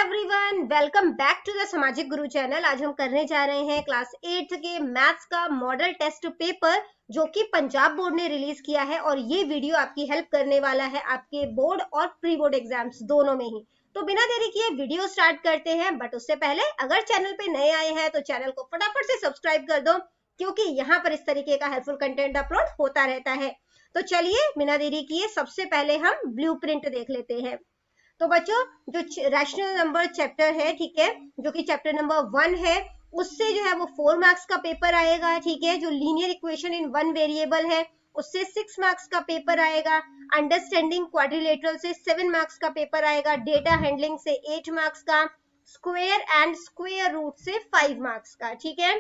Everyone, welcome back to the Samajik Guru channel. आज हम करने जा रहे हैं क्लास 8 के मैथ्स का मॉडल टेस्ट पेपर जो कि पंजाब बोर्ड ने रिलीज किया है और ये वीडियो आपकी हेल्प करने वाला है आपके बोर्ड और प्री बोर्ड एग्जाम्स दोनों में ही। तो बिना देरी किए वीडियो स्टार्ट करते हैं, बट उससे पहले अगर चैनल पे नए आए हैं तो चैनल को फटाफट से सब्सक्राइब कर दो, क्योंकि यहाँ पर इस तरीके का हेल्पफुल कंटेंट अपलोड होता रहता है। तो चलिए बिना देरी किए सबसे पहले हम ब्लूप्रिंट देख लेते हैं। तो बच्चों, जो रैशनल नंबर चैप्टर है, ठीक है, जो कि चैप्टर नंबर 1 है, उससे जो है वो 4 मार्क्स का पेपर आएगा। ठीक है, जो linear equation in one variable है उससे 6 मार्क्स का पेपर आएगा। अंडरस्टैंडिंग क्वाड्रिलेटरल से 7 मार्क्स का पेपर आएगा। डेटा हैंडलिंग से 8 मार्क्स का। स्क्वायर एंड स्क्वायर रूट से 5 मार्क्स का। ठीक है,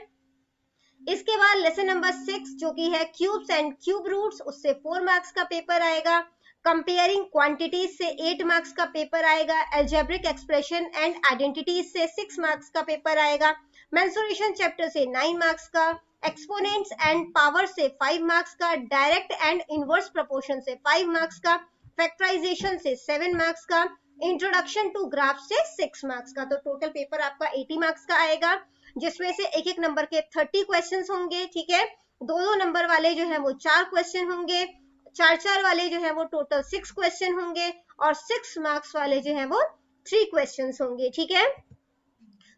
इसके बाद लेसन नंबर 6 जो कि है क्यूब्स एंड क्यूब रूट्स, उससे 4 मार्क्स का पेपर आएगा। कंपेयरिंग क्वांटिटीज से 8 मार्क्स का पेपर आएगा। अलजेब्रिक एक्सप्रेशन एंड आइडेंटिटीज से 6 मार्क्स का पेपर आएगा। मेंसुरेशन चैप्टर से 9 मार्क्स का। एक्सपोनेंट्स एंड पावर से 5 मार्क्स का। डायरेक्ट एंड इनवर्स प्रोपोर्शन से 5 मार्क्स का। फैक्टराइजेशन से 7 मार्क्स का। इंट्रोडक्शन टू ग्राफ से 6 मार्क्स का। तो टोटल पेपर आपका 80 मार्क्स का आएगा, जिसमें से एक एक नंबर के 30 क्वेश्चंस होंगे। ठीक है, दो नंबर वाले जो है वो 4 क्वेश्चन होंगे। 4 वाले जो है वो टोटल 6 क्वेश्चन होंगे और 6 मार्क्स वाले जो है वो 3 क्वेश्चंस होंगे। ठीक है,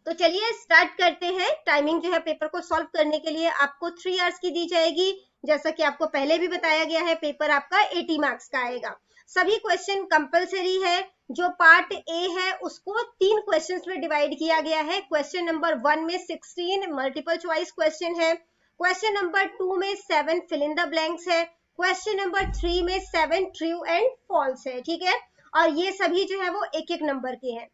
तो चलिए स्टार्ट करते हैं। टाइमिंग जो है पेपर को सॉल्व करने के लिए आपको 3 आवर्स की दी जाएगी। जैसा कि आपको पहले भी बताया गया है, पेपर आपका 80 मार्क्स का आएगा। सभी क्वेश्चन कंपलसरी है। जो पार्ट ए है उसको 3 क्वेश्चंस में डिवाइड किया गया है। क्वेश्चन नंबर 1 में 16 मल्टीपल चॉइस क्वेश्चन है। क्वेश्चन नंबर 2 में 7 फिल इन द ब्लैंक्स है। क्वेश्चन नंबर 3 में 7 ट्रू एंड फॉल्स है। ठीक है, और ये सभी जो है वो एक एक नंबर के हैं।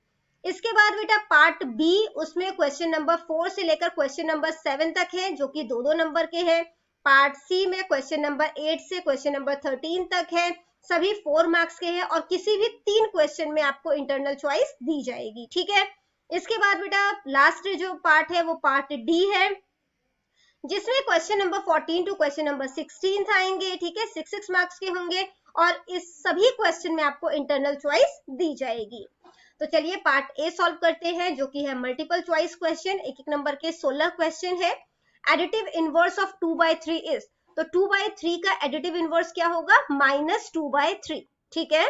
इसके बाद बेटा पार्ट बी, उसमें क्वेश्चन नंबर 4 से लेकर क्वेश्चन नंबर 7 तक है, जो कि दो नंबर के हैं। पार्ट सी में क्वेश्चन नंबर 8 से क्वेश्चन नंबर 13 तक है, सभी 4 मार्क्स के हैं और किसी भी 3 क्वेश्चन में आपको इंटरनल चॉइस दी जाएगी। ठीक है, इसके बाद बेटा लास्ट जो पार्ट है वो पार्ट डी है, जिसमें question number 14 to question number 16 आएंगे। ठीक है, 6 मार्क्स के होंगे और इस सभी क्वेश्चन में आपको इंटरनल चॉइस दी जाएगी। तो चलिए पार्ट ए सॉल्व करते हैं, जो कि है मल्टीपल चॉइस क्वेश्चन। एक एक नंबर के 16 क्वेश्चन है। एडिटिव इनवर्स ऑफ 2/3 इज, तो 2/3 का एडिटिव इनवर्स क्या होगा? -2/3। ठीक है,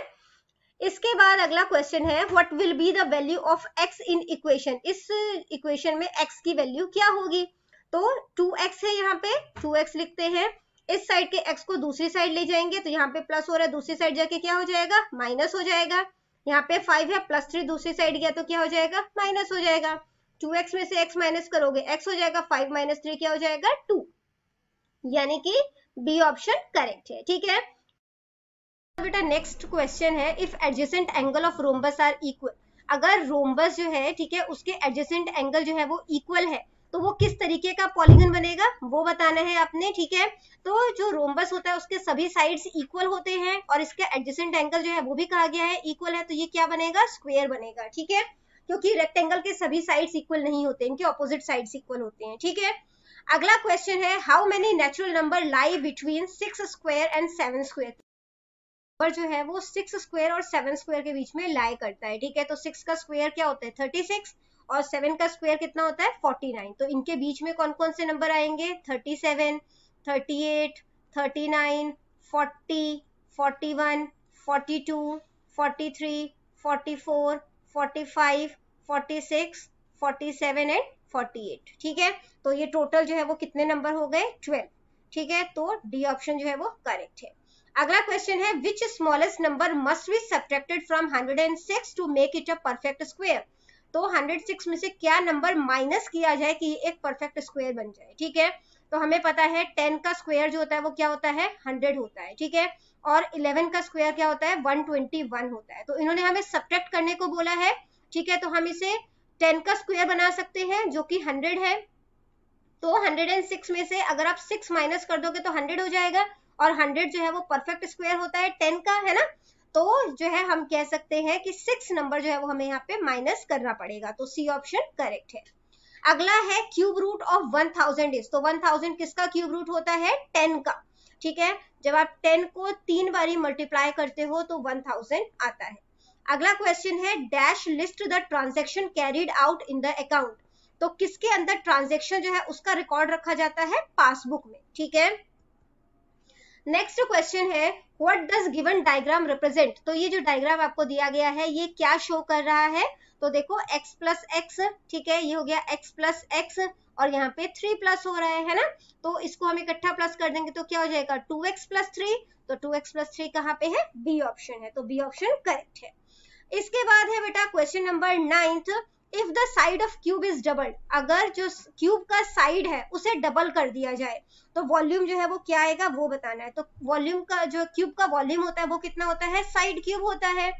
इसके बाद अगला क्वेश्चन है, what will be the value of x in equation. इस इक्वेशन में x की वैल्यू क्या होगी? तो 2x है, यहाँ पे 2x लिखते हैं। इस साइड के x को दूसरी साइड ले जाएंगे तो यहाँ पे प्लस हो रहा है, दूसरी साइड जाके क्या हो जाएगा? माइनस हो जाएगा। यहाँ पे 5 है, +3 दूसरी साइड गया तो क्या हो जाएगा? माइनस हो जाएगा। 2x में से x माइनस करोगे x हो जाएगा, 5 - 3 क्या हो जाएगा? 2, यानी कि बी ऑप्शन करेक्ट है। ठीक है बेटा, नेक्स्ट क्वेश्चन है, if adjacent angle of rhombus are equal. अगर रोम्बस जो है, ठीक है, उसके एडजेसेंट एंगल जो है वो इक्वल है तो वो किस तरीके का पॉलीगन बनेगा वो बताना है आपने। ठीक है, तो जो रोम्बस होता है उसके सभी साइड्स इक्वल होते हैं और इसके एडजेसेंट एंगल जो है वो भी कहा गया है इक्वल है, तो ये क्या बनेगा? स्क्वायर बनेगा। ठीक है, क्योंकि रेक्टेंगल के सभी साइड्स इक्वल नहीं होते, इनके ऑपोजिट साइड्स इक्वल होते हैं। ठीक है, अगला क्वेश्चन है, how many natural number lie between 6 square and 7 square. Number जो है वो 6 स्क्वायर और 7 स्क्वायर के बीच में लाई करता है। ठीक है, तो 6 का स्क्वायर क्या होता है? 36 और 7 का स्क्वायर कितना होता है? 49। तो इनके बीच में कौन कौन से नंबर आएंगे? 37, 38, 39, 40, 41, 42, 43, 44, 45, 46, 47 एंड 48। ठीक है, तो ये टोटल जो है वो कितने नंबर हो गए? 12। ठीक है, तो डी ऑप्शन जो है वो करेक्ट है। अगला क्वेश्चन है, which smallest number must be subtracted from 106 to make it a perfect square. तो 106 में से क्या नंबर माइनस किया जाए कि एक परफेक्ट स्क्वायर बन जाए। ठीक है, तो हमें पता है 10 का स्क्वायर जो होता है वो क्या होता है? 100 होता है। ठीक है, और 11 का स्क्वायर क्या होता है? 121 होता है। तो इन्होंने हमें सब्ट्रैक्ट करने को बोला है। ठीक है, तो हम इसे 10 का स्क्वायर बना सकते हैं जो कि 100 है। तो 106 में से अगर आप 6 माइनस कर दोगे तो 100 हो जाएगा, और 100 जो है वो परफेक्ट स्क्वायर होता है 10 का, है ना। तो जो है हम कह सकते हैं कि 6 नंबर जो है वो हमें यहाँ पे माइनस करना पड़ेगा, तो सी ऑप्शन करेक्ट है। अगला है, क्यूब रूट ऑफ 1000 इज, तो 1000 किसका क्यूब रूट होता है? 10 का। ठीक है, जब आप 10 को 3 बारी मल्टीप्लाई करते हो तो 1000 आता है। अगला क्वेश्चन है dash list the transaction carried out in the account. तो किसके अंदर ट्रांजैक्शन जो है उसका रिकॉर्ड रखा जाता है, पासबुक में, ठीक है। नेक्स्ट क्वेश्चन है what does given diagram represent. तो ये जो डायग्राम आपको दिया गया है ये क्या शो कर रहा है, तो देखो x प्लस एक्स, ठीक है, ये हो गया x प्लस एक्स और यहाँ पे 3 प्लस हो रहा है ना, तो इसको हम इकट्ठा प्लस कर देंगे तो क्या हो जाएगा 2x प्लस 3। तो 2x प्लस 3 कहाँ पे है, बी ऑप्शन है, तो बी ऑप्शन करेक्ट है। इसके बाद है बेटा question number 9th, if the side of cube is doubled. अगर जो क्यूब का साइड है उसे डबल कर दिया जाए तो वॉल्यूम जो है वो क्या आएगा वो बताना है। तो वॉल्यूम का जो क्यूब का वॉल्यूम होता है वो कितना होता है, साइड क्यूब होता है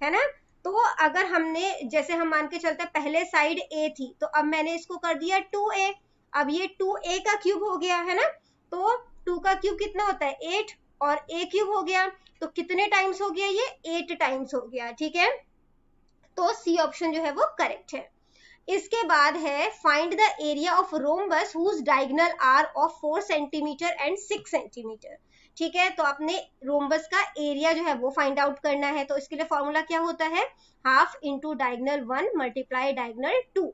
ना। तो अगर हमने जैसे हम मान के चलते हैं पहले साइड a थी तो अब मैंने इसको कर दिया 2a, अब ये 2a का क्यूब हो गया है ना, तो 2 का क्यूब कितना होता है 8 और a क्यूब हो गया, तो कितने टाइम्स हो गया ये 8 टाइम्स हो गया, ठीक है, तो सी ऑप्शन जो है वो करेक्ट है। इसके बाद है find the area of rhombus whose diagonal are of 4 centimetre and 6 centimetre, ठीक है। तो आपने रोम्बस का एरिया जो है वो फाइंड आउट करना है, तो इसके लिए फॉर्मूला क्या होता है, half into diagonal 1 multiply diagonal 2,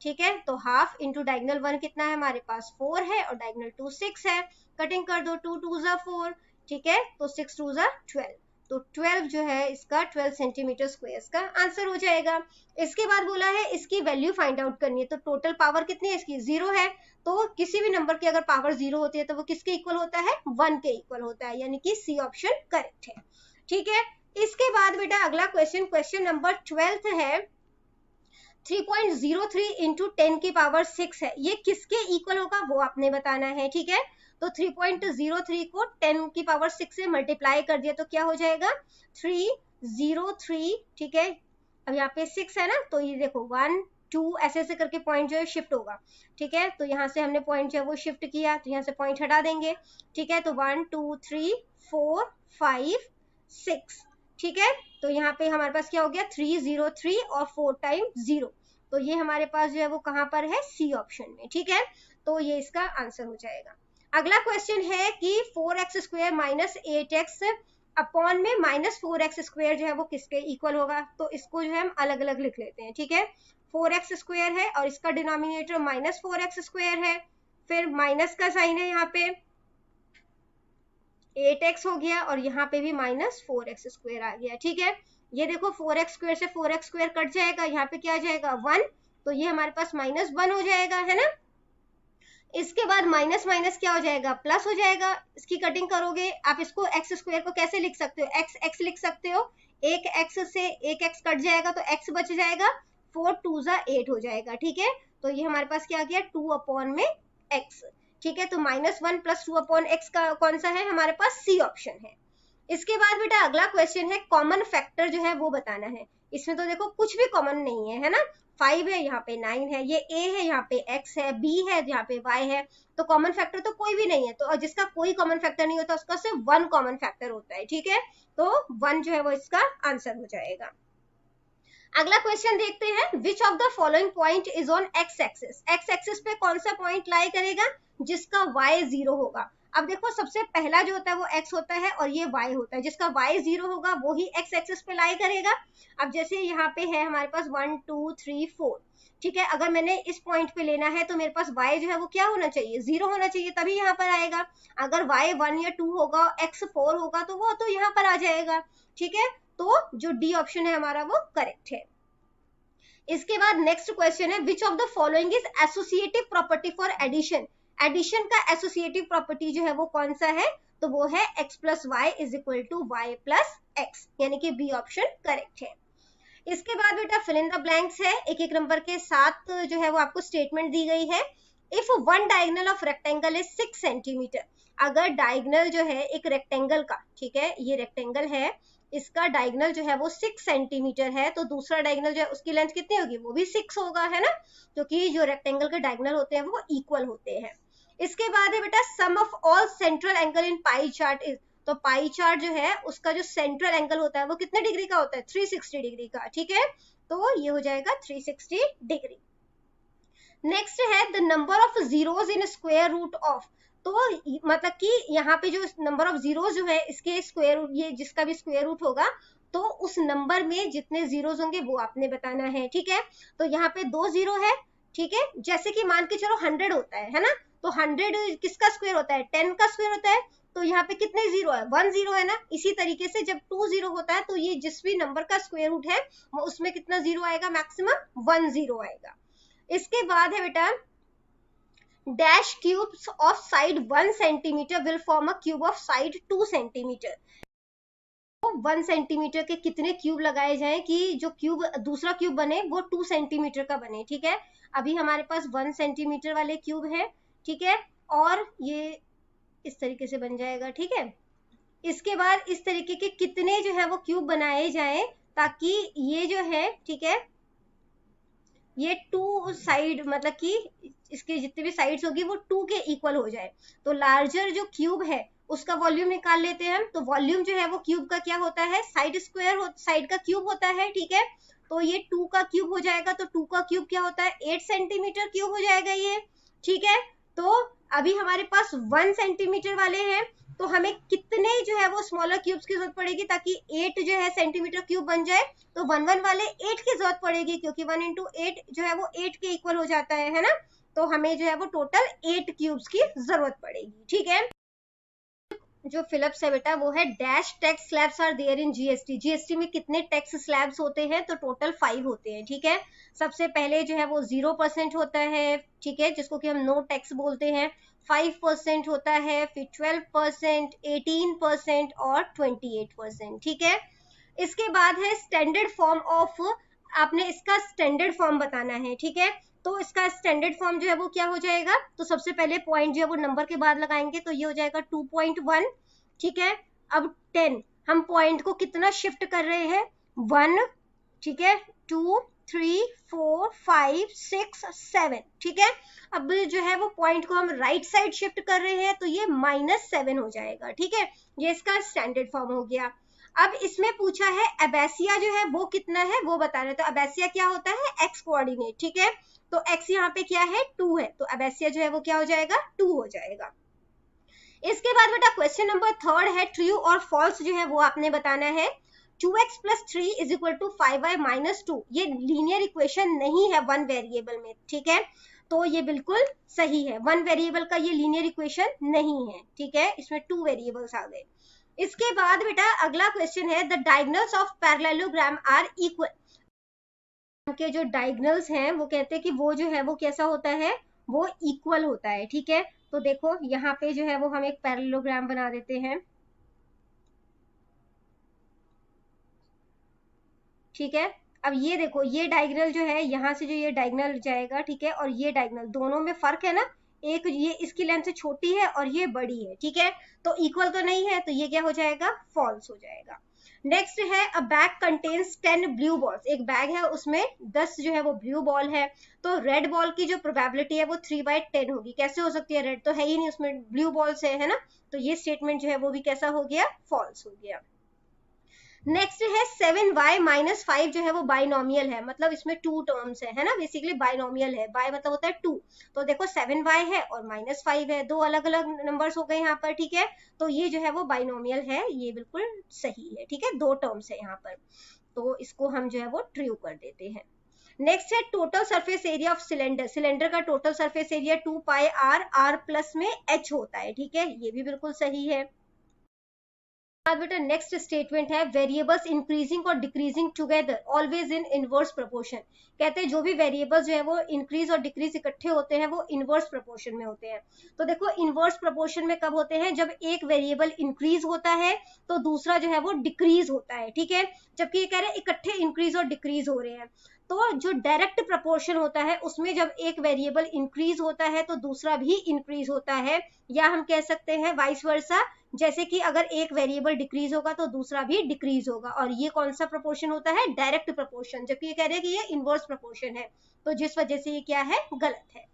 ठीक है। तो हाफ इंटू डायगोनल 1 कितना है हमारे पास 4 है और डायगोनल 2 6 है, कटिंग कर दो 2 2 जा 4, ठीक है, तो 6 2 जा 12, तो 12 जो है इसका 12 सेंटीमीटर स्क्वायर का आंसर हो जाएगा। इसके बाद बोला है इसकी वैल्यू फाइंड आउट करनी है, तो टोटल पावर कितनी है इसकी 0 है, तो किसी भी नंबर की अगर पावर 0 होती है तो वो किसके इक्वल होता है 1 के इक्वल होता है, यानी कि सी ऑप्शन करेक्ट है, ठीक है। इसके बाद बेटा अगला क्वेश्चन, क्वेश्चन नंबर 12 है 3.03 इंटू 10 की पावर 6 है, ये किसके इक्वल होगा वो आपने बताना है, ठीक है। तो 3.03 को 10 की पावर 6 से मल्टीप्लाई कर दिया तो क्या हो जाएगा 303, ठीक है। अब यहाँ पे 6 है ना, तो ये देखो 1 2 ऐसे ऐसे करके पॉइंट जो है शिफ्ट होगा, ठीक है। तो यहाँ से हमने पॉइंट जो है वो शिफ्ट किया तो यहाँ से पॉइंट हटा देंगे, ठीक है। तो 1 2 3 4 5 6, ठीक है। तो यहाँ पे हमारे पास क्या हो गया 303 और 4 टाइम 0, तो ये हमारे पास जो है वो कहाँ पर है सी ऑप्शन में, ठीक है। तो ये इसका आंसर हो जाएगा। अगला क्वेश्चन है कि 4x square minus 8x upon में माइनस 4x स्क्वायर जो है वो किसके इक्वल होगा, तो इसको जो है हम अलग अलग लिख लेते हैं, ठीक है। 4x स्क्वायर है और इसका डिनोमिनेटर माइनस 4x स्क्वायर है, फिर माइनस का साइन है यहाँ पे 8x हो गया और यहाँ पे भी माइनस 4x स्क्वायर आ गया, ठीक है। ये देखो 4x स्क्वायर से 4x स्क्वायर कट जाएगा, यहाँ पे क्या आ जाएगा 1, तो ये हमारे पास माइनस 1 हो जाएगा, है ना। इसके बाद माइनस माइनस क्या हो जाएगा प्लस हो जाएगा, इसकी कटिंग करोगे आप इसको एक्स स्क्वायर को कैसे लिख सकते हो, एक्स एक्स लिख सकते हो, एक एक्स से एक एक्स कट जाएगा तो एक्स बच जाएगा, 4 2 जा 8 हो जाएगा, ठीक है। तो ये हमारे पास क्या आ गया 2 अपॉन में एक्स, ठीक है। तो -1 प्लस 2 अपॉन एक्स का कौन सा है हमारे पास सी ऑप्शन है। इसके बाद बेटा अगला क्वेश्चन है कॉमन फैक्टर जो है वो बताना है। इसमें तो देखो कुछ भी कॉमन नहीं है, है ना, 5 है यहाँ पे 9 है, ये a है यहाँ पे x है, b है यहाँ पे y है, तो कॉमन फैक्टर तो कोई भी नहीं है, तो जिसका कोई कॉमन फैक्टर नहीं होता उसका सिर्फ 1 कॉमन फैक्टर होता है, ठीक है। तो 1 जो है वो इसका आंसर हो जाएगा। अगला क्वेश्चन देखते हैं विच of the following point is on x axis. X axis पे कौन सा पॉइंट लाई करेगा जिसका y 0 होगा। अब देखो सबसे पहला जो होता है वो x होता है और ये y होता है, जिसका y 0 होगा वो ही x एक्सिस पे लाई करेगा। अब जैसे यहाँ पे है हमारे पास 1 2 3 4, ठीक है, अगर मैंने इस पॉइंट पे लेना है तो मेरे पास y जो है वो क्या होना चाहिए 0 होना चाहिए, तभी यहाँ पर आएगा। अगर y 1 या 2 होगा x 4 होगा तो वो तो यहाँ पर आ जाएगा, ठीक है। तो जो डी ऑप्शन है हमारा वो करेक्ट है। इसके बाद नेक्स्ट क्वेश्चन है which of the following is associative property for addition. Addition का एसोसिएटिव प्रॉपर्टी जो है वो कौन सा है, तो वो है x plus Y is equal to Y plus X, यानी कि बी ऑप्शन करेक्ट है। इसके बाद बेटा फिल इन द ब्लैंक्स है, एक एक नंबर के साथ जो है वो आपको स्टेटमेंट दी गई है। If one diagonal of rectangle is 6 centimetre, अगर डायगोनल जो है एक रेक्टेंगल का, ठीक है, ये रेक्टेंगल है, इसका डायगोनल जो है वो 6 सेंटीमीटर है, तो दूसरा डायगोनल जो है उसकी लेंथ कितनी होगी वो भी 6 होगा, है ना, क्योंकि जो रेक्टेंगल के डायगोनल होते हैं वो इक्वल होते हैं। इसके बाद है बेटा sum of all central angle in pie chart is, तो पाई चार्ट जो है उसका जो सेंट्रल एंगल होता है वो कितने डिग्री का होता है 360 डिग्री का, ठीक है, तो ये हो जाएगा 360 डिग्री। नेक्स्ट है the number of zeros in square root of, तो मतलब कि यहाँ पे जो नंबर ऑफ जीरोस जो है इसके स्क्वायर रूट, ये जिसका भी स्क्वायर रूट होगा तो उस नंबर में जितने जीरोस होंगे वो आपने बताना है, ठीक है। तो यहाँ पे 2 जीरो है, ठीक है। जैसे कि मान के चलो 100 होता है ना, तो 100 किसका स्क्वायर होता है, 10 का स्क्वायर होता है। तो यहाँ पे कितने जीरो है, 1 जीरो है ना। इसी तरीके से जब 2 जीरो होता है तो ये जिस भी नंबर का स्क्वायर रूट है वो उसमें कितना जीरो आएगा, मैक्सिमम 1 जीरो आएगा। इसके बाद है बेटा, dash cubes of side 1 centimetre will form a cube of side 2 centimetre. 1 centimetre के कितने क्यूब लगाए जाएं कि जो क्यूब दूसरा क्यूब बने वो 2 सेंटीमीटर का बने, ठीक है। अभी हमारे पास 1 सेंटीमीटर वाले क्यूब है, ठीक है, और ये इस तरीके से बन जाएगा, ठीक है। इसके बाद इस तरीके के कितने जो है वो क्यूब बनाए जाएं ताकि ये जो है, ठीक है, ये 2 साइड मतलब कि इसके जितने भी साइड्स होगी वो 2 के इक्वल हो जाए। तो लार्जर जो क्यूब है उसका वॉल्यूम निकाल लेते हैं हम। तो वॉल्यूम जो है वो क्यूब का क्या होता है, साइड स्क्वायर साइड का क्यूब होता है, ठीक है। तो ये 2 का क्यूब हो जाएगा, तो 2 का क्यूब क्या होता है, 8 सेंटीमीटर क्यूब हो जाएगा ये, ठीक है। तो अभी हमारे पास 1 सेंटीमीटर वाले हैं, तो हमें कितने जो है वो स्मॉलर क्यूब्स की जरूरत पड़ेगी ताकि 8 जो है सेंटीमीटर क्यूब बन जाए। तो 1 1 वाले 8 की जरूरत पड़ेगी, क्योंकि 1 इंटू 8 जो है वो 8 के इक्वल हो जाता है ना। तो हमें जो है वो टोटल 8 क्यूब्स की जरूरत पड़ेगी, ठीक है। जो फिलिप्स है बेटा वो है dash tax slabs are there in GST. GST में कितने टैक्स स्लैब्स होते हैं, तो टोटल 5 होते हैं, ठीक है। सबसे पहले जो है वो 0% होता है, ठीक है, जिसको कि हम नो टैक्स बोलते हैं। 5% होता है, फिर 12%, 18% और 28%, ठीक है। इसके बाद है स्टैंडर्ड फॉर्म ऑफ, आपने इसका स्टैंडर्ड फॉर्म बताना है, ठीक है। तो इसका स्टैंडर्ड फॉर्म जो है वो क्या हो जाएगा, तो सबसे पहले पॉइंट जो है वो नंबर के बाद लगाएंगे, तो ये हो जाएगा 2.1, ठीक है। अब 10, हम पॉइंट को कितना शिफ्ट कर रहे हैं, 1, ठीक है, 2, 3, 4, 5, 6, 7, ठीक है। अब जो है वो पॉइंट को हम राइट साइड शिफ्ट कर रहे हैं, तो ये -7 हो जाएगा, ठीक है। ये इसका स्टैंडर्ड फॉर्म हो गया। अब इसमें पूछा है एबेसिया जो है वो कितना है वो बताना है। तो एबेसिया क्या होता है, एक्स कोऑर्डिनेट, ठीक है। तो x यहाँ पे क्या है, 2 है, तो एबेसिया जो है वो क्या हो जाएगा, 2 हो जाएगा। इसके बाद बेटा क्वेश्चन नंबर 3 है, ट्रू और फॉल्स जो है वो आपने बताना है। 2x + 3 = 5y - 2, ये लीनियर इक्वेशन नहीं है 1 वेरिएबल में, ठीक है। तो ये बिल्कुल सही है, 1 वेरिएबल का ये लीनियर इक्वेशन नहीं है, ठीक है, इसमें 2 वेरिएबल्स आ गए। इसके बाद बेटा अगला क्वेश्चन है, the diagonals of parallelogram are equal. के जो डायगोनल्स हैं वो कहते हैं कि वो जो है वो कैसा होता है, वो इक्वल होता है, ठीक है। तो देखो यहाँ पे जो है वो हम एक पैरेललोग्राम बना देते हैं, ठीक है। अब ये देखो ये डायगोनल जो है यहाँ से जो ये डायगोनल जाएगा, ठीक है, और ये डायगोनल दोनों में फर्क है ना, एक ये इसकी लेंथ से छोटी है और ये बड़ी है, ठीक है। तो इक्वल तो नहीं है, तो ये क्या हो जाएगा, फॉल्स हो जाएगा। नेक्स्ट है, अ बैग कंटेन्स 10 ब्लू बॉल्स। एक बैग है उसमें 10 जो है वो ब्लू बॉल है, तो रेड बॉल की जो प्रोबेबिलिटी है वो 3/10 होगी। कैसे हो सकती है, रेड तो है ही नहीं उसमें, ब्लू बॉल्स है ना। तो ये स्टेटमेंट जो है वो भी कैसा हो गया, फॉल्स हो गया। नेक्स्ट है 7y - 5 जो है वो बाइनोमियल है, मतलब इसमें 2 टर्म्स है ना, बेसिकली बाइनोमियल है, बाय मतलब होता है 2। तो देखो 7y है और -5 है, दो अलग अलग नंबर्स हो गए यहाँ पर, ठीक है। तो ये जो है वो बाइनोमियल है, ये बिल्कुल सही है, ठीक है, 2 टर्म्स है यहाँ पर, तो इसको हम जो है वो ट्रू कर देते हैं। नेक्स्ट है total surface area of cylinder. Cylinder का total surface area 2πr, r plus में h होता है, ठीक है, ये भी बिल्कुल सही है। बेटा नेक्स्ट स्टेटमेंट है, वेरिएबल्स इंक्रीजिंग और decreasing together always in inverse proportion. कहते हैं जो भी वेरिएबल्स जो है वो इंक्रीज और डिक्रीज इकट्ठे होते हैं वो इनवर्स प्रोपोर्शन में होते हैं। तो देखो इनवर्स प्रोपोर्शन में कब होते हैं, जब एक वेरिएबल इंक्रीज होता है तो दूसरा जो है वो डिक्रीज होता है, ठीक है। जबकि ये कह रहे हैं इकट्ठे इंक्रीज और डिक्रीज हो रहे हैं। तो जो डायरेक्ट प्रोपोर्शन होता है उसमें जब एक वेरिएबल इंक्रीज होता है तो दूसरा भी इंक्रीज होता है, या हम कह सकते हैं वाइस वर्सा, जैसे कि अगर एक वेरिएबल डिक्रीज होगा तो दूसरा भी डिक्रीज होगा। और ये कौन सा प्रोपोर्शन होता है, डायरेक्ट प्रोपोर्शन, जबकि ये कह रहे हैं कि ये इनवर्स प्रोपोर्शन है, तो जिस वजह से ये क्या है, गलत है।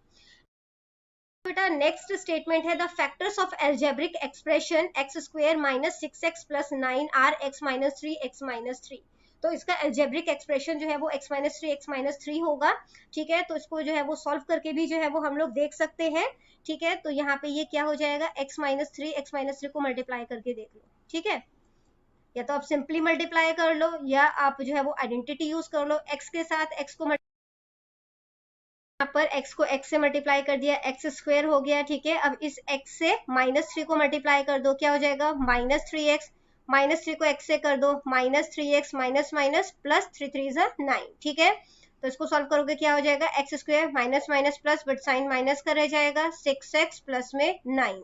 बेटा नेक्स्ट स्टेटमेंट है, the factors of algebraic expression x² - 6x + 9 are x - 3 x - 3। तो इसका एल्जेब्रिक एक्सप्रेशन जो है वो x - 3 x - 3 होगा, ठीक है। तो इसको जो है वो सॉल्व करके भी जो है वो हम लोग देख सकते हैं, ठीक है। तो यहाँ पे ये क्या हो जाएगा, x - 3 x - 3 को मल्टीप्लाई करके देख लो, ठीक है। या तो आप सिंपली मल्टीप्लाई कर लो या आप जो है वो आइडेंटिटी यूज कर लो। x के साथ x को यहाँ पर x को x से मल्टीप्लाई कर दिया, एक्स स्क्वायर हो गया, ठीक है। अब इस x से -3 को मल्टीप्लाई कर दो, क्या हो जाएगा -3x, -3 को x से कर दो, -3x माइनस माइनस प्लस 3 3 9, ठीक है। तो इसको सॉल्व करोगे क्या हो जाएगा, X square minus minus plus, but sign minus का रह जाएगा, 6x प्लस में 9,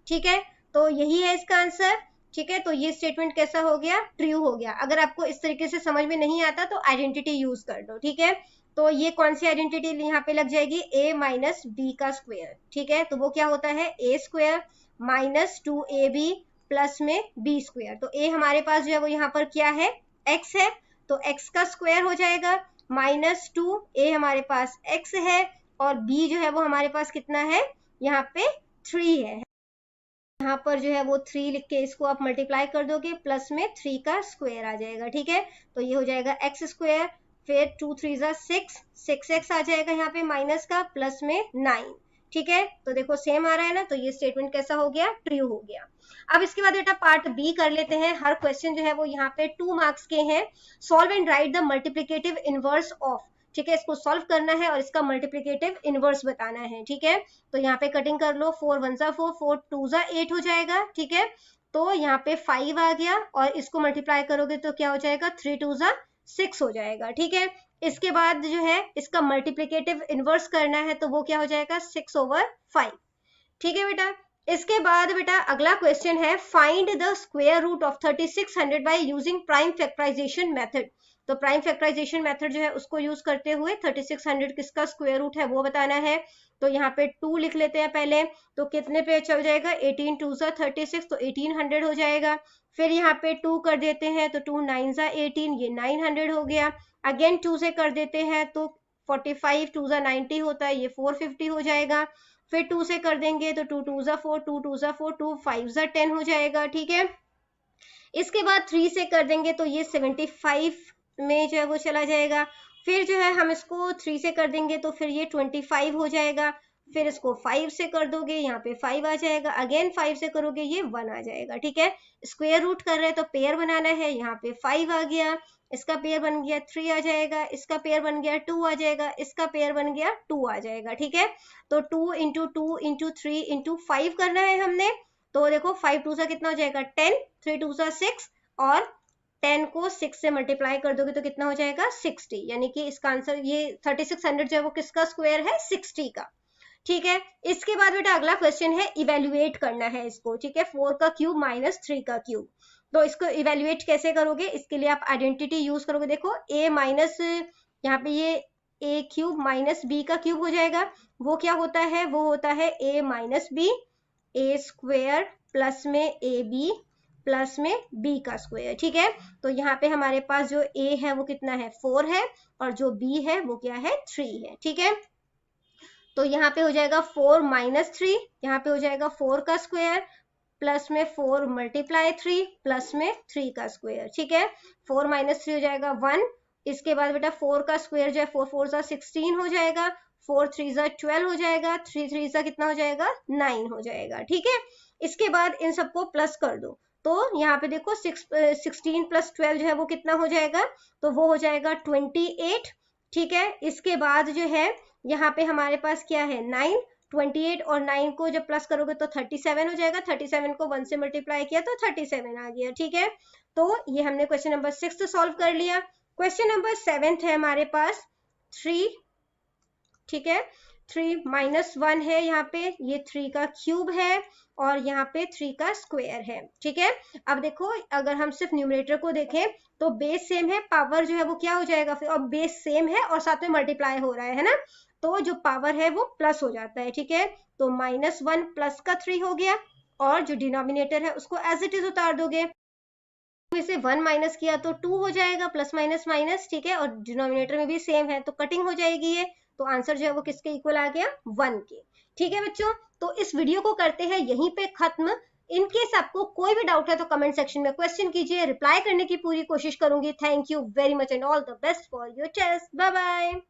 ठीक है। तो यही है इसका आंसर, ठीक है। तो ये स्टेटमेंट कैसा हो गया, ट्रू हो गया। अगर आपको इस तरीके से समझ में नहीं आता तो आइडेंटिटी यूज कर दो, ठीक है। तो ये कौन सी आइडेंटिटी यहाँ पे लग जाएगी, a माइनस बी का स्क्वायर, ठीक है। तो वो क्या होता है, a square minus 2ab plus में b स्क्वायर। तो a हमारे पास जो है वो यहाँ पर क्या है, x है, तो x का स्क्वायर हो जाएगा -2, a हमारे पास x है और b जो है वो हमारे पास कितना है, यहाँ पे 3 है। यहाँ पर जो है वो 3 लिख के इसको आप मल्टीप्लाई कर दोगे, प्लस में 3 का स्क्वायर आ जाएगा, ठीक है। तो ये हो जाएगा x स्क्वायर, फिर 2 3 6, 6x आ जाएगा यहाँ पे माइनस का, प्लस में 9, ठीक है। तो देखो सेम आ रहा है ना, तो ये स्टेटमेंट कैसा हो गया, ट्रू हो गया। अब इसके बाद बेटा पार्ट बी कर लेते हैं। हर क्वेश्चन जो है वो यहाँ पे 2 मार्क्स के हैं। Solve and right the multiplicative inverse of, ठीक है। इसको सॉल्व करना है और इसका मल्टीप्लिकेटिव इनवर्स बताना है, ठीक है। तो यहाँ पे कटिंग कर लो, 4 1 4, 4 2 8 हो जाएगा, ठीक है। तो यहाँ पे 5 आ गया और इसको मल्टीप्लाई करोगे तो क्या हो जाएगा, 3 2 6 हो जाएगा, ठीक है। इसके बाद जो है इसका मल्टीप्लिकेटिव इनवर्स करना है, तो वो क्या हो जाएगा 6/5, ठीक है बेटा। इसके बाद बेटा अगला क्वेश्चन है, find the square root of 3600 by using prime factorisation method. तो प्राइम फैक्टराइजेशन मेथड जो है उसको यूज करते हुए 3600 किसका स्क्वायर रूट है वो बताना है। तो यहाँ पे 2 लिख लेते हैं पहले, तो कितने पे चल जाएगा, 18 2 36, तो 1800 हो जाएगा। फिर यहाँ पे 2 कर देते हैं, तो 2 9 18, ये 900 हो गया। अगेन 2 से कर देते हैं तो 45 2 90 होता है, ये 450 हो जाएगा। फिर 2 से कर देंगे तो 2 2 4, 2 2 4, 2 5 10 हो जाएगा, ठीक है। इसके बाद 3 से कर देंगे तो ये 75 में जो है वो चला जाएगा। फिर जो है हम इसको 3 से कर देंगे तो फिर ये 25 हो जाएगा। फिर इसको 5 से कर दोगे, यहाँ पे 5 आ जाएगा। अगेन 5 से करोगे, ये 1 आ जाएगा, ठीक है। स्क्वायर रूट कर रहे हैं तो पेयर बनाना है, यहाँ पे 5 आ गया, इसका पेयर बन गया 3 आ जाएगा, इसका पेयर बन गया 2 आ जाएगा, इसका पेयर बन गया 2 आ जाएगा, ठीक है। तो 2 इंटू 2 इंटू 3 इंटू 5 करना है हमने। तो देखो 5 2 सा कितना हो जाएगा 10, 3 2 सा 6, और 10 को 6 से मल्टीप्लाई कर दोगे तो कितना हो जाएगा 60, यानी कि इसका आंसर ये 3600 जो है वो किसका स्क्वायर है, 60 का, ठीक है। इसके बाद बेटा अगला क्वेश्चन है, इवेल्युएट करना है इसको, ठीक है। 4 का क्यूब माइनस 3 का क्यूब। तो इसको इवेल्युएट कैसे करोगे, इसके लिए आप आइडेंटिटी यूज करोगे। देखो a माइनस, यहाँ पे ये a क्यूब माइनस b का क्यूब हो जाएगा। वो क्या होता है, वो होता है a minus b, a square plus में ab प्लस में b का स्क्वायर, ठीक है। तो यहाँ पे हमारे पास जो a है वो कितना है 4 है, और जो b है वो क्या है 3 है, ठीक है। तो यहाँ पे हो जाएगा 4 माइनस 3, यहाँ पे हो जाएगा 4 का स्क्वायर प्लस में 4 मल्टीप्लाई 3 प्लस में 3 का स्क्वायर, ठीक है। 4 माइनस 3 हो जाएगा 1। इसके बाद बेटा 4 का स्क्वायर जो है 4 4 सा 16 हो जाएगा, 4 3 सा 12 हो जाएगा, 3 3 सा कितना हो जाएगा 9 हो जाएगा, ठीक है। इसके बाद इन सबको प्लस कर दो, तो यहाँ पे देखो 16 प्लस 12 जो है वो कितना हो जाएगा, तो वो हो जाएगा 28, ठीक है। इसके बाद जो है यहाँ पे हमारे पास क्या है 9, 28 और 9 को जब प्लस करोगे तो 37 हो जाएगा। 37 को 1 से मल्टीप्लाई किया तो 37 आ गया, ठीक है। तो ये हमने क्वेश्चन नंबर 6 सॉल्व कर लिया। क्वेश्चन नंबर 7 है हमारे पास 3, ठीक है। 3 माइनस 1 है, यहाँ पे ये 3 का क्यूब है और यहाँ पे 3 का स्क्वायर है, ठीक है। अब देखो अगर हम सिर्फ न्यूमरेटर को देखें तो बेस सेम है, पावर जो है वो क्या हो जाएगा फिर, और बेस सेम है और साथ में मल्टीप्लाई हो रहा है ना, तो जो पावर है वो प्लस हो जाता है, ठीक है। तो -1 प्लस का 3 हो गया, और जो डिनोमिनेटर है उसको एज इट इज उतार दोगे, इसे 1 माइनस किया तो 2 हो जाएगा, प्लस माइनस माइनस, ठीक है। और डिनोमिनेटर में भी सेम है तो कटिंग हो जाएगी ये, तो आंसर जो है वो किसके इक्वल आ गया 1 के, ठीक है बच्चों। तो इस वीडियो को करते हैं यहीं पे खत्म। इन केस आपको कोई भी डाउट है तो कमेंट सेक्शन में क्वेश्चन कीजिए, रिप्लाई करने की पूरी कोशिश करूंगी। Thank you very much and all the best for your test, bye bye.